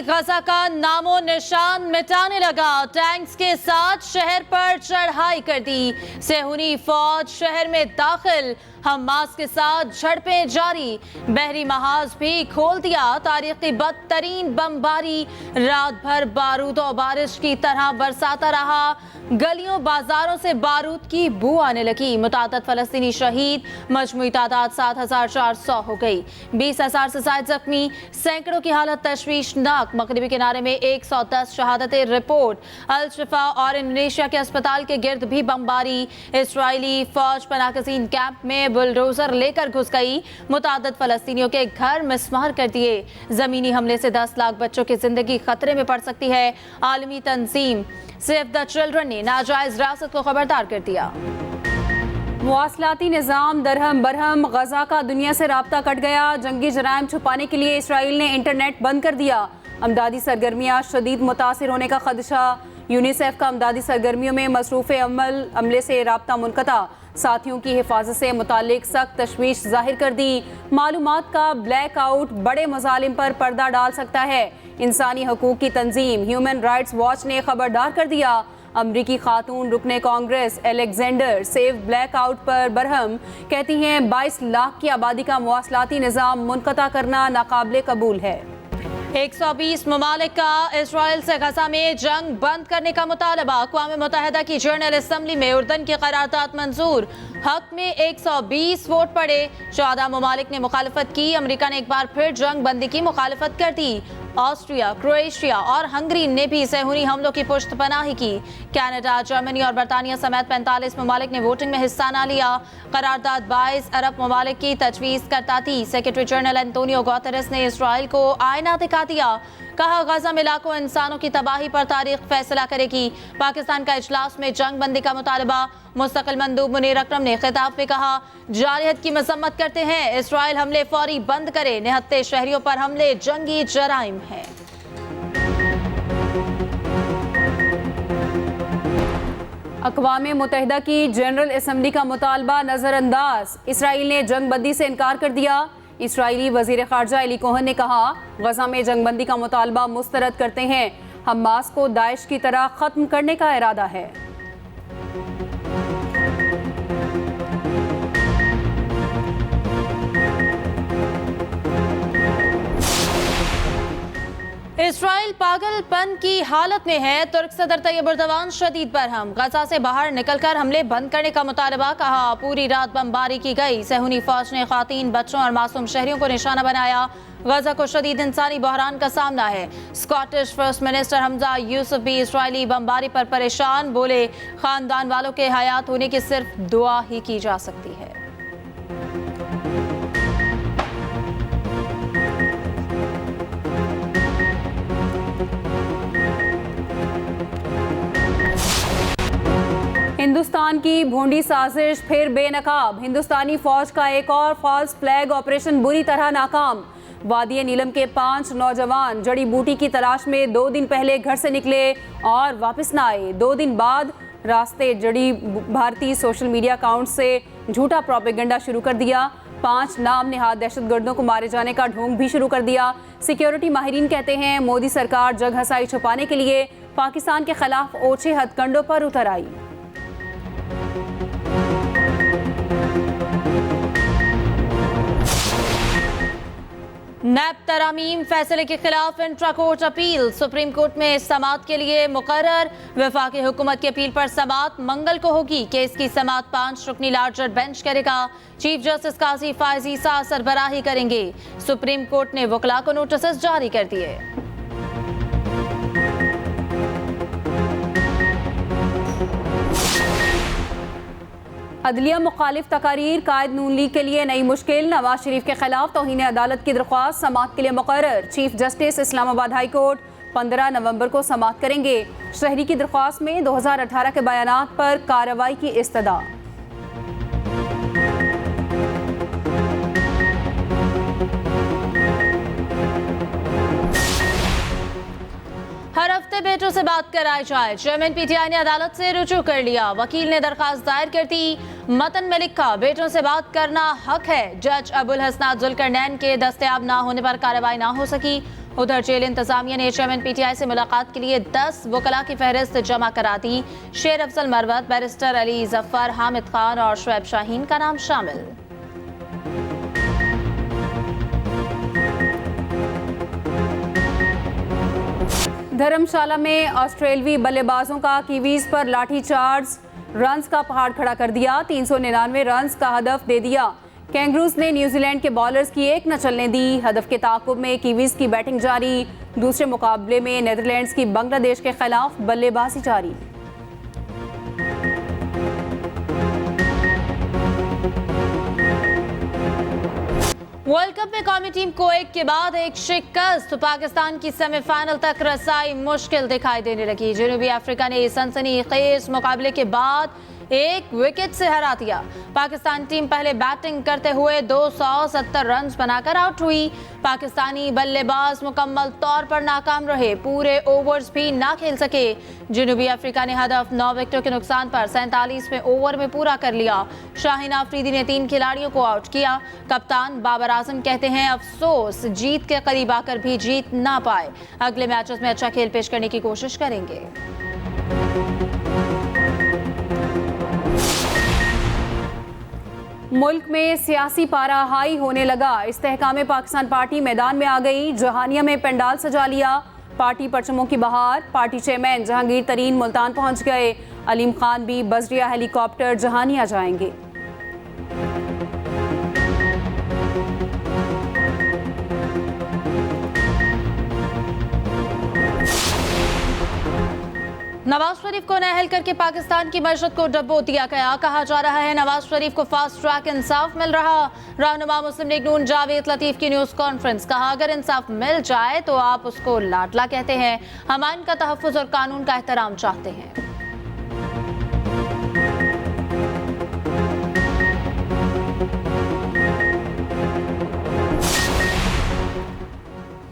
Israel गजा का नामो निशान मिटाने लगा। टैंक्स के साथ शहर पर चढ़ाई कर दी। सेहूनी फौज शहर में दाखिल। हमास के साथ झड़पें जारी। बहरी महाज भी खोल दिया। तारीख की बदतरीन बमबारी। रात भर बारूद और बारिश की तरह बरसाता रहा। गलियों बाजारों से बारूद की बू आने लगी। मुतादद फलस्तीनी शहीद। मजमूई तादाद 7,400 हो गई। 20,000 से ज्यादा जख्मी। सैकड़ों की हालत तशवीशनाक। मगरिबी किनारे में 110 शहादतें रिपोर्ट। अल शिफा और इंडोनेशिया के अस्पताल के गिर्द भी बमबारी। इसराइली फौज पनाहगज़ीन कैंप में बुलडोजर लेकर घुस गई। मुतादद फलस्तीनियों के घर मिस्मार कर दिए। जमीनी हमले से 10 लाख बच्चों की जिंदगी खतरे में पड़ सकती है। आलमी तंजीम सेव द चिल्ड्रन ने नाजायज रियासत को खबरदार कर दिया। मुवासलाती निज़ाम दरहम बरहम। गजा का दुनिया से राब्ता कट गया। जंगी जराइम छुपाने के लिए इसराइल ने इंटरनेट बंद कर दिया। अमदादी सरगर्मियाँ शदीद मुतासिर होने का खदशा। यूनिसेफ का अमदादी सरगर्मियों में मसरूफ़ अमले से राब्ता मुनक़ता। साथियों की हिफाजत से मुतालिक सख्त तशवीश जाहिर कर दी। मालूमात का ब्लैक आउट बड़े मज़ालिम पर पर्दा डाल सकता है। इंसानी हकूक़ की तंजीम ह्यूमन राइट्स वॉच ने खबरदार कर दिया। अमरीकी खातून रुकने Congress Alexander save black out पर बरहम। कहती हैं 22 लाख की आबादी का मुवासलाती निज़ाम मुनक़ता करना नाकाबिले कबूल है। 120 ममालिक का इसराइल से गजा में जंग बंद करने का मुतालबा। अक़वाम मुत्तहिदा की जनरल असम्बली में उर्दन की करारदाद मंजूर। हक में 120 वोट पड़े। 14 ममालिक ने मुखालफत की। अमरीका ने एक बार फिर जंग बंदी की मुखालफत कर दी। ऑस्ट्रिया, क्रोएशिया और हंगरी ने भी सेहूनी हमलों की पुश्तपनाही की। कनाडा, जर्मनी और बरतानिया समेत 45 ममालिक ने वोटिंग में हिस्सा न लिया। करारदाद 22 अरब ममालिक की तजवीज़ करता थी। सेक्रेटरी जनरल एंटोनियो गुतेरेस ने इसराइल को आईना दिखा दिया। कहा गजा में लाखों इंसानों की तबाही पर तारीख फैसला करेगी। पाकिस्तान का इजलास में जंग बंदी का मुतालबा। मुस्तकिल मंदूब मुनीर अकरम ने खिताब में कहा, जारहत की मजम्मत करते हैं। इसराइल हमले फौरी बंद करे। निहत्ते शहरियों पर हमले जंगी जराइम है। अक़वाम मुत्तहिदा की जनरल असम्बली का मुतालबा नज़रअंदाज। इसराइल ने जंग बंदी से इनकार कर दिया। इसराइली वज़ीर ख़ारजा एली कोहन ने कहा, गजा में जंगबंदी का मुतालबा मुस्तरद करते हैं। हमास को दाइश की तरह ख़त्म करने का इरादा है। इसराइल पागलपन की हालत में है। तुर्क सदर तैयब एर्दोगान शदीद बरहम। गजा से बाहर निकलकर हमले बंद करने का मुतालबा। कहा, पूरी रात बमबारी की गई। सेहूनी फौज ने खातीन, बच्चों और मासूम शहरियों को निशाना बनाया। गजा को शदीद इंसानी बहरान का सामना है। Scottish first minister Hamza Yusuf भी इसराइली बमबारी पर परेशान। बोले, खानदान वालों के हयात होने की सिर्फ दुआ ही की जा सकती है। हिंदुस्तान की भोंडी साजिश फिर बेनकाब। हिंदुस्तानी फौज का एक और फॉल्स फ्लैग ऑपरेशन बुरी तरह नाकाम। वादी नीलम के 5 नौजवान जड़ी बूटी की तलाश में 2 दिन पहले घर से निकले और वापस न आए। 2 दिन बाद रास्ते जड़ी भारतीय सोशल मीडिया अकाउंट से झूठा प्रोपेगेंडा शुरू कर दिया। 5 नाम नेहाद दहशतगर्दों को मारे जाने का ढोंग भी शुरू कर दिया। सिक्योरिटी माहिरीन कहते हैं, मोदी सरकार जग हसाई छुपाने के लिए पाकिस्तान के खिलाफ ओछे हथकंडों पर उतर आई। नैब तरामीम फैसले के खिलाफ intra court appeal. Supreme court में समाअत के लिए मुकर्रर। वफाकी हुकूमत की अपील पर समाअत मंगल को होगी। केस की समाअत 5 रुकनी लार्जर बेंच करेगा। चीफ जस्टिस काजी फायजी सा सरबराही करेंगे। सुप्रीम कोर्ट ने वकला को नोटिस जारी कर दिए। अदलिया मुखालिफ तकारीर। कायद नून लीग के लिए नई मुश्किल। नवाज शरीफ के खिलाफ तौहीन अदालत की दरख्वास्त समाअत के लिए मुकर्रर। Chief justice Islamabad high court 15 नवंबर को समाअत करेंगे। शहरी की दरख्वास्त में 2018 के बयानात पर कार्रवाई की इस्तदा। हर हफ्ते बेटों से बात कराई जाए। चेयरमैन पीटीआई ने अदालत से रुजू कर लिया। वकील ने दरखास्त दायर कर दी। मतन में लिखा, बेटों से बात करना हक है। जज अबुल हसनात जुल्करनैन के दस्तयाब ना होने पर कार्रवाई ना हो सकी। उधर जेल इंतजामिया ने चेयरमैन पीटीआई से मुलाकात के लिए 10 वकला की फहरिस्त जमा करा दी। शेर अफजल मरवत, बैरिस्टर अली जफर, हामिद खान और शुएब शाहीन का नाम शामिल। धर्मशाला में ऑस्ट्रेलवी बल्लेबाजों का कीवीज पर लाठीचार्ज, रन्स का पहाड़ खड़ा कर दिया। 399 रन्स का हदफ दे दिया। कैंगरूज ने न्यूजीलैंड के बॉलर्स की एक न चलने दी। हदफ के ताक़ुब में कीवीज की बैटिंग जारी। दूसरे मुकाबले में नीदरलैंड्स की बांग्लादेश के खिलाफ बल्लेबाजी जारी। वर्ल्ड कप में कौमी टीम को एक के बाद एक शिकस्त, पाकिस्तान की सेमीफाइनल तक रसाई मुश्किल दिखाई देने लगी। जनूबी अफ्रीका ने सनसनीखेज मुकाबले के बाद एक विकेट से हरा दिया। पाकिस्तान टीम पहले बैटिंग करते हुए 270 रन बनाकर आउट हुई। पाकिस्तानी बल्लेबाज मुकम्मल तौर पर नाकाम रहे, पूरे ओवर्स भी ना खेल सके। जनूबी अफ्रीका ने हदफ 9 विकेटों के नुकसान पर 47वें ओवर में पूरा कर लिया। शाहीन आफरीदी ने 3 खिलाड़ियों को आउट किया। कप्तान बाबर आजम कहते हैं अफसोस, जीत के करीब आकर भी जीत ना पाए। अगले मैचेस में अच्छा खेल पेश करने की कोशिश करेंगे। मुल्क में सियासी पारा हाई होने लगा। इस्तेहकाम पाकिस्तान पार्टी मैदान में आ गई। जहानिया में पंडाल सजा लिया। पार्टी परचमों की बहार। पार्टी चेयरमैन जहांगीर तरीन मुल्तान पहुंच गए। अलीम खान भी बजरिया हेलीकॉप्टर जहानिया जाएंगे। नवाज शरीफ को नाअहल करके पाकिस्तान की मशहद को डबो दिया गया। कहा जा रहा है नवाज शरीफ को फास्ट ट्रैक इंसाफ मिल रहा। रहनुमा मुस्लिम लीग नून जावेद लतीफ की न्यूज कॉन्फ्रेंस। कहा अगर इंसाफ मिल जाए तो आप उसको लाडला कहते हैं, हम आइन का तहफ्फुज और कानून का एहतराम चाहते हैं।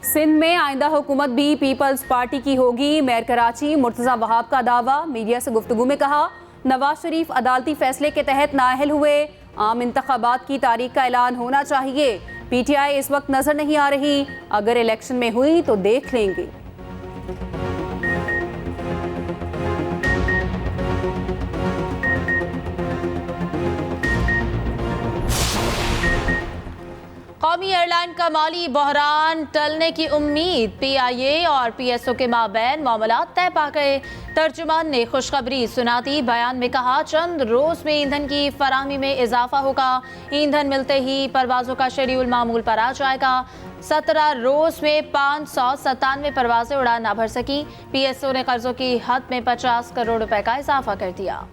सिंध में आइंदा हुकूमत भी पीपल्स पार्टी की होगी। मेयर कराची मुर्तजा वहाब का दावा। मीडिया से गुफ्तगू में कहा नवाज शरीफ अदालती फैसले के तहत नाअहल हुए। आम इंतखाबात की तारीख का ऐलान होना चाहिए। पीटीआई इस वक्त नजर नहीं आ रही, अगर इलेक्शन में हुई तो देख लेंगे। कौमी एयरलाइन का माली बहरान टलने की उम्मीद। पीआईए और पीएसओ के माबैन मामलात तय पा गए। तर्जुमान ने खुशखबरी सुना दी। बयान में कहा चंद रोज में ईंधन की फराहमी में इजाफा होगा। ईंधन मिलते ही परवाजों का शेड्यूल मामूल पर आ जाएगा। 17 रोज में 597 परवाजें उड़ान ना भर सकी। पीएसओ ने कर्जों की हद में 50 करोड़ रुपए का इजाफा कर दिया।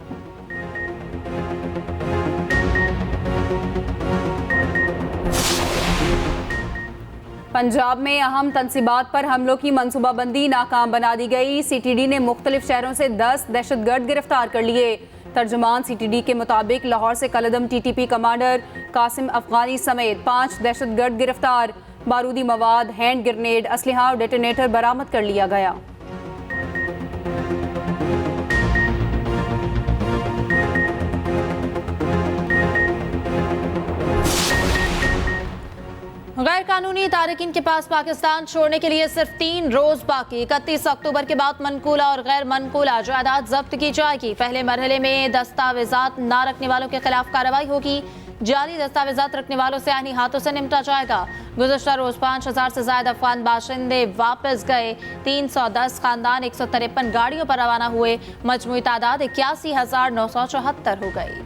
पंजाब में अहम तनसीबात पर हमलों की मनसूबाबंदी नाकाम बना दी गई। सीटीडी ने मुख्तलिफ शहरों से 10 दहशतगर्द गिरफ्तार कर लिए। तर्जुमान सीटीडी के मुताबिक लाहौर से कलदम टीटीपी कमांडर कासिम अफगानी समेत 5 दहशतगर्द गिरफ्तार। बारूदी मवाद, हैंड ग्रेनेड, असलहा और डेटोनेटर बरामद कर लिया गया। गैर कानूनी तारकिन के पास पाकिस्तान छोड़ने के लिए सिर्फ 3 रोज बाकी। 31 अक्टूबर के बाद मनकूला और गैर मनकूला जायदाद जब्त की जाएगी। पहले मरहले में दस्तावेजात ना रखने वालों के खिलाफ कार्रवाई होगी। जाली दस्तावेजात रखने वालों से आईनी हाथों से निपटा जाएगा। गुज़श्ता रोज 5000 से ज्यादा अफगान बाशिंदे वापस गए। 310 खानदान 153 गाड़ियों पर रवाना हुए। मजमूई तादाद 81,974 हो गई।